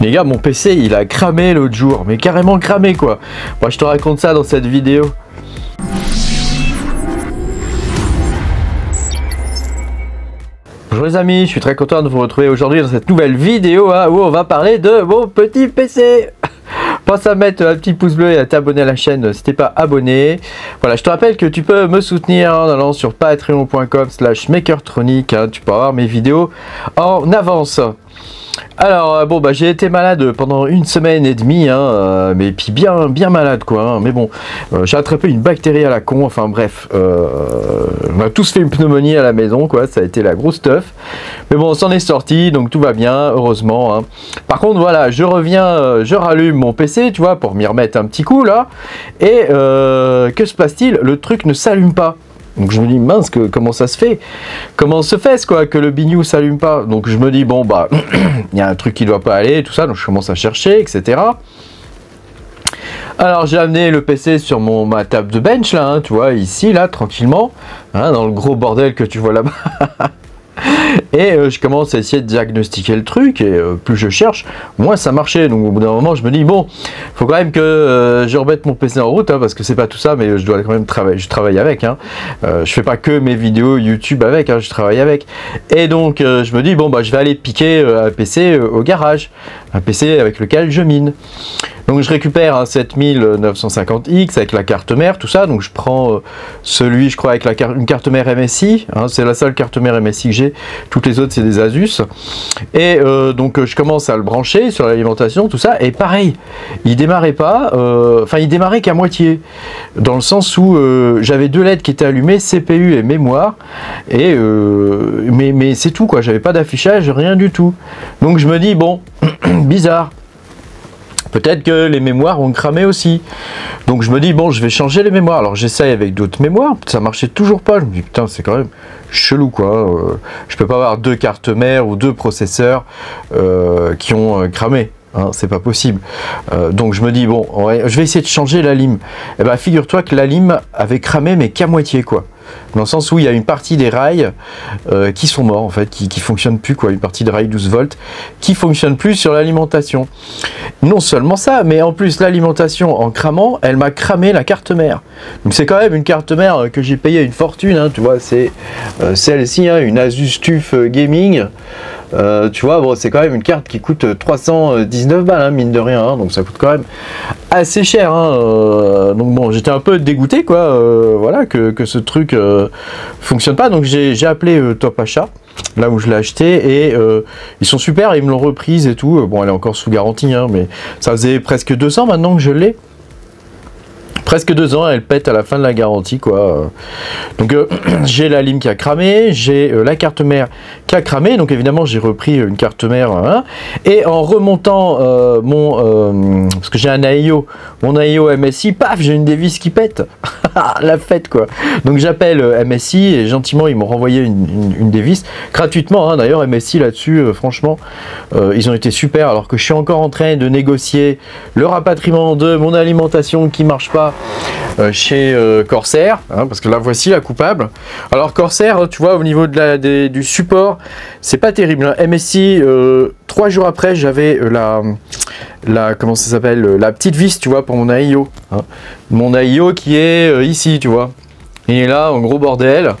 Les gars, mon PC il a cramé l'autre jour, mais carrément cramé quoi. Moi je te raconte ça dans cette vidéo. Bonjour les amis, je suis très content de vous retrouver aujourd'hui dans cette nouvelle vidéo où on va parler de mon petit PC. Pense à mettre un petit pouce bleu et à t'abonner à la chaîne si t'es pas abonné. Voilà, je te rappelle que tu peux me soutenir en allant sur patreon.com/makertronic. Tu peux avoir mes vidéos en avance. Alors bon j'ai été malade pendant une semaine et demie mais puis bien malade quoi mais bon j'ai attrapé une bactérie à la con, enfin bref on a tous fait une pneumonie à la maison quoi, ça a été la grosse stuff, mais bon on s'en est sorti donc tout va bien heureusement Par contre voilà, je reviens, je rallume mon PC tu vois pour m'y remettre un petit coup là et que se passe-t-il? Le truc ne s'allume pas. Donc je me dis mince, comment ça se fait? Comment se fait quoi que le bignou s'allume pas? Donc je me dis bon bah il y a un truc qui doit pas aller tout ça, donc je commence à chercher etc. Alors j'ai amené le PC sur ma table de bench là tu vois ici là tranquillement dans le gros bordel que tu vois là-bas. Et je commence à essayer de diagnostiquer le truc et plus je cherche, moins ça marchait. Donc au bout d'un moment je me dis bon, faut quand même que je remette mon PC en route parce que c'est pas tout ça, mais je dois quand même travailler. Je travaille avec. Je fais pas que mes vidéos YouTube avec, je travaille avec. Et donc je me dis bon bah je vais aller piquer un PC au garage, un PC avec lequel je mine. Donc je récupère un 7950X avec la carte mère, tout ça. Donc je prends celui, je crois, avec une carte mère MSI. C'est la seule carte mère MSI que j'ai. Toutes les autres c'est des Asus. Et donc je commence à le brancher sur l'alimentation, tout ça. Et pareil, il démarrait pas. Enfin, il démarrait qu'à moitié. Dans le sens où j'avais deux LED qui étaient allumées, CPU et mémoire. Et mais c'est tout quoi. J'avais pas d'affichage, rien du tout. Donc je me dis bon, bizarre. Peut-être que les mémoires ont cramé aussi. Donc je me dis, bon, je vais changer les mémoires. Alors j'essaye avec d'autres mémoires, ça marchait toujours pas. Je me dis, putain, c'est quand même chelou quoi. Je peux pas avoir deux cartes mères ou deux processeurs qui ont cramé. C'est pas possible. Donc je me dis, bon, je vais essayer de changer la lime. Et ben figure-toi que la lime avait cramé, mais qu'à moitié quoi. Dans le sens où il y a une partie des rails qui sont morts en fait, qui fonctionnent plus quoi, une partie des rails 12 volts qui fonctionne plus sur l'alimentation. Non seulement ça, mais en plus l'alimentation en cramant, elle m'a cramé la carte mère. Donc c'est quand même une carte mère que j'ai payé une fortune, tu vois, c'est celle-ci, une Asus TUF Gaming. Tu vois, bon, c'est quand même une carte qui coûte 319 balles, mine de rien, donc ça coûte quand même assez cher. Donc bon, j'étais un peu dégoûté, quoi, voilà, que ce truc fonctionne pas. Donc j'ai appelé Top Achat, là où je l'ai acheté, et ils sont super, ils me l'ont reprise et tout. Bon, elle est encore sous garantie, mais ça faisait presque 2 ans maintenant que je l'ai. Presque 2 ans, elle pète à la fin de la garantie quoi. Donc j'ai la lime qui a cramé, j'ai la carte mère qui a cramé, donc évidemment j'ai repris une carte mère et en remontant parce que j'ai un AIO, mon AIO MSI, paf, j'ai une dévisse qui pète. La fête quoi. Donc j'appelle MSI et gentiment ils m'ont renvoyé une dévisse gratuitement d'ailleurs. MSI là-dessus franchement ils ont été super, alors que je suis encore en train de négocier le rapatriement de mon alimentation qui marche pas chez Corsair, parce que là voici la coupable. Alors Corsair, tu vois, au niveau de du support, c'est pas terrible. MSI, 3 jours après, j'avais comment ça s'appelle, la petite vis, tu vois, pour mon AIO. Mon AIO qui est ici, tu vois. Il est là, en gros bordel.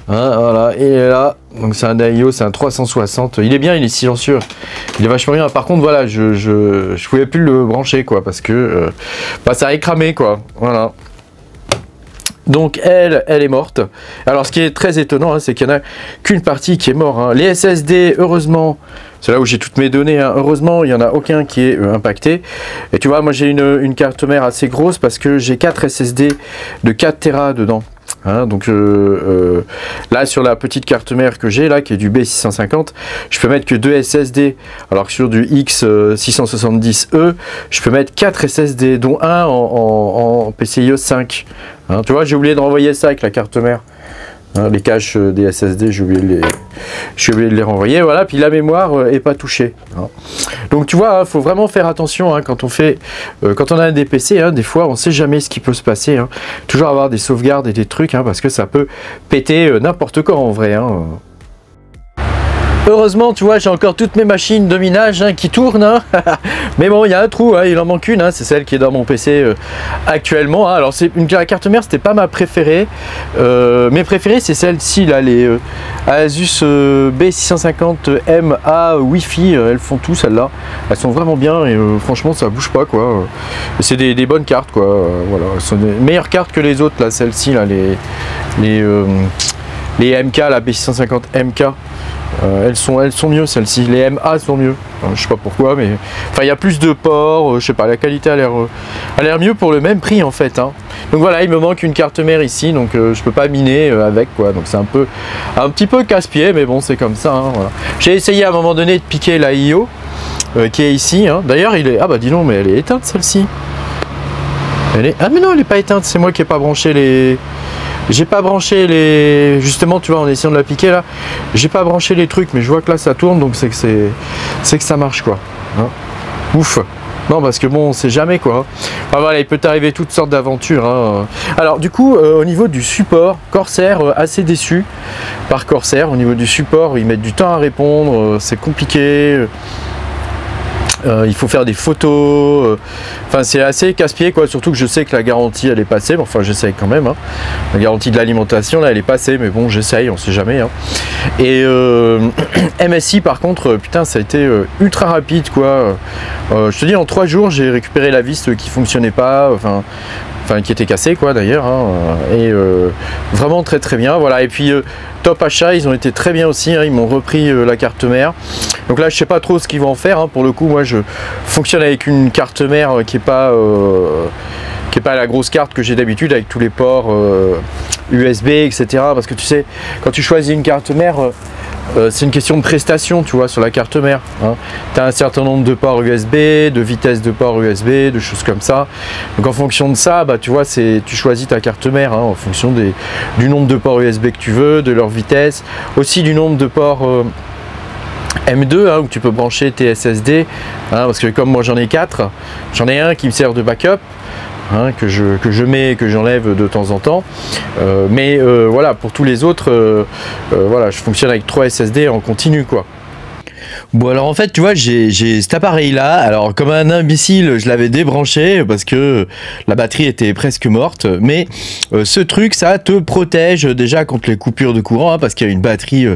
Voilà, il est là. Donc c'est un AIO, c'est un 360. Il est bien, il est silencieux. Il est vachement bien. Par contre, voilà, je pouvais plus le brancher, quoi, parce que ça a cramé, quoi. Voilà. Donc elle est morte. Alors ce qui est très étonnant, c'est qu'il n'y en a qu'une partie qui est morte. Les SSD, heureusement, c'est là où j'ai toutes mes données. Heureusement, il n'y en a aucun qui est impacté. Et tu vois, moi j'ai une carte mère assez grosse parce que j'ai 4 SSD de 4 Tera dedans. Donc là sur la petite carte mère que j'ai là qui est du B650, je peux mettre que 2 SSD, alors que sur du X670E je peux mettre 4 SSD dont un en PCIe 5. Tu vois, j'ai oublié de renvoyer ça avec la carte mère. Les caches des SSD, j'ai oublié de les renvoyer, voilà, puis la mémoire est pas touchée. Donc tu vois, faut vraiment faire attention quand on a des PC, des fois on sait jamais ce qui peut se passer. Toujours avoir des sauvegardes et des trucs, parce que ça peut péter n'importe quand en vrai. Heureusement, tu vois, j'ai encore toutes mes machines de minage qui tournent. Hein. Mais bon, il y a un trou, hein, il en manque une. Hein, c'est celle qui est dans mon PC actuellement. Hein. Alors, la carte mère, c'était pas ma préférée. Mes préférées, c'est celle-ci, là, les Asus B650MA Wi-Fi. Elles font tout, celles-là. Elles sont vraiment bien et franchement, ça bouge pas, quoi. C'est des bonnes cartes, quoi. Voilà, elles sont des meilleures cartes que les autres, là, celles-ci, là, les MK, la B650 MK. Elles sont mieux, celles-ci. Les MA sont mieux. Je sais pas pourquoi, mais enfin il y a plus de ports. Je sais pas, la qualité a l'air mieux pour le même prix en fait. Hein. Donc voilà, il me manque une carte mère ici, donc je peux pas miner avec quoi. Donc c'est un petit peu casse-pied, mais bon c'est comme ça. Hein, voilà. J'ai essayé à un moment donné de piquer la IO qui est ici. Hein. D'ailleurs il est ah bah dis donc, mais elle est éteinte celle-ci. Ah mais non, elle est pas éteinte. C'est moi qui ai pas branché les. J'ai pas branché les... Justement, tu vois, en essayant de la piquer, là, j'ai pas branché les trucs, mais je vois que là, ça tourne, donc c'est que ça marche, quoi. Hein, ouf. Non, parce que bon, on sait jamais, quoi. Enfin, voilà, il peut t'arriver toutes sortes d'aventures. Hein. Alors, du coup, au niveau du support, Corsair, assez déçu par Corsair. Au niveau du support, ils mettent du temps à répondre, c'est compliqué. Il faut faire des photos, enfin c'est assez casse-pied quoi, surtout que je sais que la garantie elle est passée, mais enfin j'essaye quand même, hein. La garantie de l'alimentation là elle est passée, mais bon j'essaye, on sait jamais. Hein. Et MSI par contre, putain ça a été ultra rapide quoi. Je te dis en 3 jours j'ai récupéré la vis qui fonctionnait pas, enfin qui était cassée quoi d'ailleurs, hein. Et vraiment très très bien, voilà. Et puis Top Achat, ils ont été très bien aussi, hein. Ils m'ont repris la carte mère. Donc là je sais pas trop ce qu'ils vont en faire, hein. Pour le coup moi je fonctionne avec une carte mère qui est pas la grosse carte que j'ai d'habitude avec tous les ports USB etc, parce que tu sais quand tu choisis une carte mère c'est une question de prestation, tu vois, sur la carte mère. Hein. Tu as un certain nombre de ports USB, de vitesse de port USB, de choses comme ça. Donc en fonction de ça, bah, tu vois, tu choisis ta carte mère, hein, en fonction du nombre de ports USB que tu veux, de leur vitesse, aussi du nombre de ports M2, hein, où tu peux brancher tes SSD, hein, parce que comme moi j'en ai 4, j'en ai un qui me sert de backup. Hein, que je mets, que j'enlève de temps en temps, mais voilà, pour tous les autres, voilà, je fonctionne avec 3 SSD en continu quoi. Bon alors en fait tu vois j'ai cet appareil là, alors comme un imbécile je l'avais débranché parce que la batterie était presque morte, mais ce truc ça te protège déjà contre les coupures de courant, hein, parce qu'il y a une batterie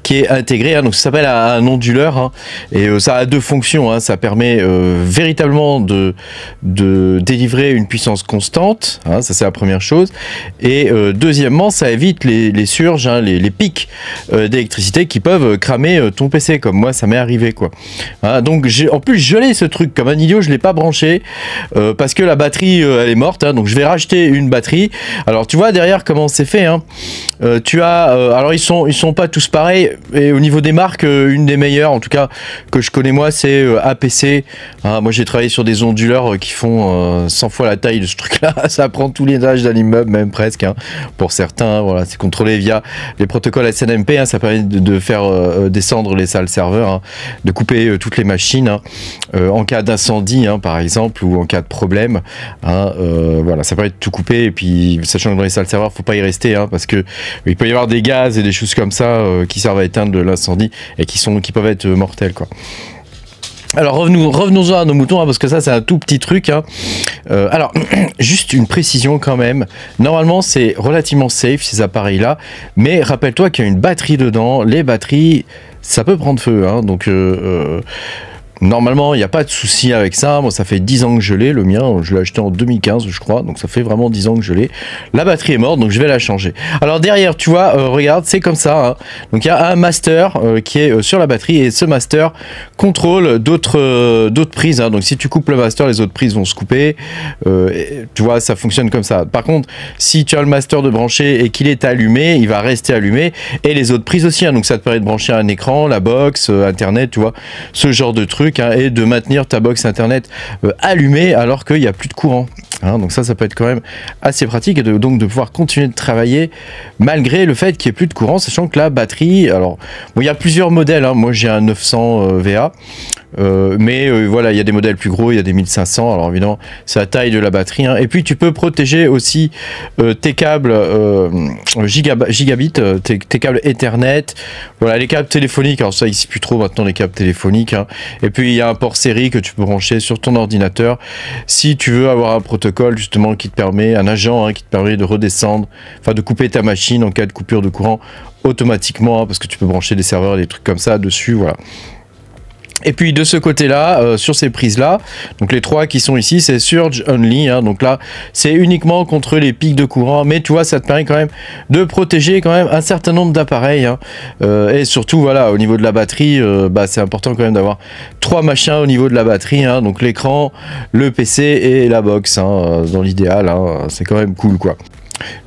qui est intégrée, hein, donc ça s'appelle un onduleur, hein, et ça a 2 fonctions, hein, ça permet véritablement de délivrer une puissance constante, hein, ça c'est la première chose, et deuxièmement ça évite les surges, hein, les pics d'électricité qui peuvent cramer ton PC, comme moi ça m'est arrivé quoi. Hein, donc en plus gelé ce truc comme un idiot, je l'ai pas branché parce que la batterie elle est morte, hein, donc je vais racheter une batterie. Alors tu vois derrière comment c'est fait, hein. Tu as alors ils sont pas tous pareils, et au niveau des marques une des meilleures en tout cas que je connais moi c'est APC, hein. Moi j'ai travaillé sur des onduleurs qui font 100 fois la taille de ce truc là, ça prend tous les étages d'un immeuble même presque, hein, pour certains, voilà, c'est contrôlé via les protocoles SNMP, hein, ça permet de faire descendre les salles serveurs, hein, de couper toutes les machines, hein, en cas d'incendie, hein, par exemple, ou en cas de problème, hein, voilà, ça permet de tout couper. Et puis sachant que dans les salles serveurs faut pas y rester, hein, parce que il peut y avoir des gaz et des choses comme ça qui servent à éteindre l'incendie et qui peuvent être mortels quoi. Alors revenons-en à nos moutons, hein, parce que ça c'est un tout petit truc, hein. Alors juste une précision quand même, normalement c'est relativement safe ces appareils là, mais rappelle-toi qu'il y a une batterie dedans, les batteries ça peut prendre feu, hein, donc normalement, il n'y a pas de souci avec ça. Moi, ça fait 10 ans que je l'ai. Le mien, je l'ai acheté en 2015, je crois. Donc, ça fait vraiment 10 ans que je l'ai. La batterie est morte, donc je vais la changer. Alors, derrière, tu vois, regarde, c'est comme ça. Hein. Donc, il y a un master qui est sur la batterie. Et ce master contrôle d'autres prises. Hein. Donc, si tu coupes le master, les autres prises vont se couper. Tu vois, ça fonctionne comme ça. Par contre, si tu as le master de brancher et qu'il est allumé, il va rester allumé. Et les autres prises aussi. Hein. Donc, ça te permet de brancher un écran, la box, Internet, tu vois, ce genre de trucs. Hein, et de maintenir ta box internet allumée alors qu'il n'y a plus de courant, hein, donc ça peut être quand même assez pratique, et donc de pouvoir continuer de travailler malgré le fait qu'il n'y ait plus de courant, sachant que la batterie, alors bon, il y a plusieurs modèles, hein, moi j'ai un 900 VA, Voilà, il y a des modèles plus gros, il y a des 1500. Alors évidemment, c'est la taille de la batterie. Hein. Et puis tu peux protéger aussi tes câbles gigabit, tes câbles Ethernet. Voilà, les câbles téléphoniques. Alors ça, ici plus trop maintenant les câbles téléphoniques. Hein. Et puis il y a un port série que tu peux brancher sur ton ordinateur si tu veux avoir un protocole justement qui te permet, un agent qui te permet de redescendre, enfin de couper ta machine en cas de coupure de courant automatiquement, parce que tu peux brancher des serveurs et des trucs comme ça dessus, voilà. Et puis de ce côté-là, sur ces prises-là, donc les 3 qui sont ici, c'est Surge Only, hein, donc là, c'est uniquement contre les pics de courant, mais tu vois, ça te permet quand même de protéger quand même un certain nombre d'appareils, hein, et surtout, voilà, au niveau de la batterie, c'est important quand même d'avoir 3 machins au niveau de la batterie, hein, donc l'écran, le PC et la box, hein, dans l'idéal, hein, c'est quand même cool, quoi.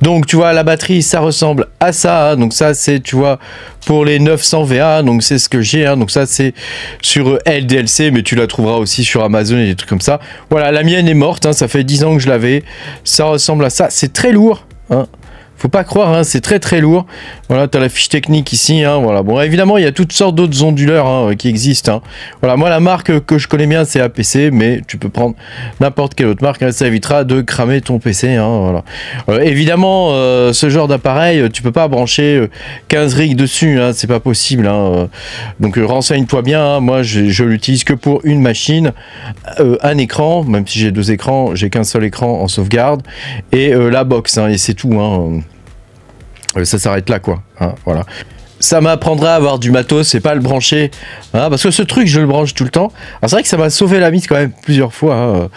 Donc tu vois, la batterie ça ressemble à ça, hein. Donc ça c'est, tu vois, pour les 900 VA, donc c'est ce que j'ai, hein. Donc ça c'est sur LDLC, mais tu la trouveras aussi sur Amazon et des trucs comme ça. Voilà, la mienne est morte, hein. Ça fait 10 ans que je l'avais, ça ressemble à ça, c'est très lourd, hein. Faut pas croire, hein, c'est très lourd. Voilà, tu as la fiche technique ici, hein, voilà. Bon, évidemment, il y a toutes sortes d'autres onduleurs, hein, qui existent, hein. Voilà, moi la marque que je connais bien c'est APC, mais tu peux prendre n'importe quelle autre marque, hein, ça évitera de cramer ton PC, hein, voilà. Évidemment, ce genre d'appareil, tu peux pas brancher 15 rigs dessus, hein, c'est pas possible, hein. Donc renseigne-toi bien, hein. Moi je l'utilise que pour une machine, un écran, même si j'ai 2 écrans, j'ai qu'un seul écran en sauvegarde, et la box, hein, et c'est tout, hein. Ça s'arrête là, quoi, hein, voilà. Ça m'apprendra à avoir du matos, c'est pas le brancher, hein, parce que ce truc je le branche tout le temps. Alors c'est vrai que ça m'a sauvé la mise quand même plusieurs fois, hein,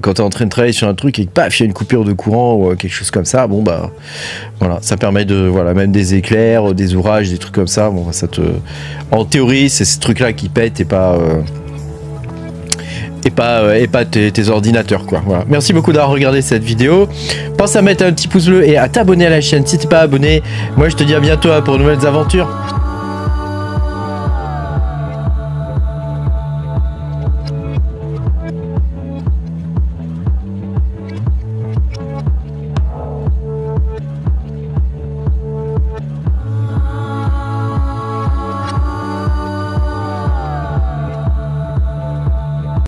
quand tu es en train de travailler sur un truc et que paf, il y a une coupure de courant ou quelque chose comme ça, bon bah voilà, ça permet de, voilà, même des éclairs, des orages, des trucs comme ça, bon ça te, en théorie c'est ce truc là qui pète et pas tes ordinateurs, quoi. Voilà. Merci beaucoup d'avoir regardé cette vidéo. Pense à mettre un petit pouce bleu et à t'abonner à la chaîne si t'es pas abonné. Moi je te dis à bientôt, hein, pour de nouvelles aventures.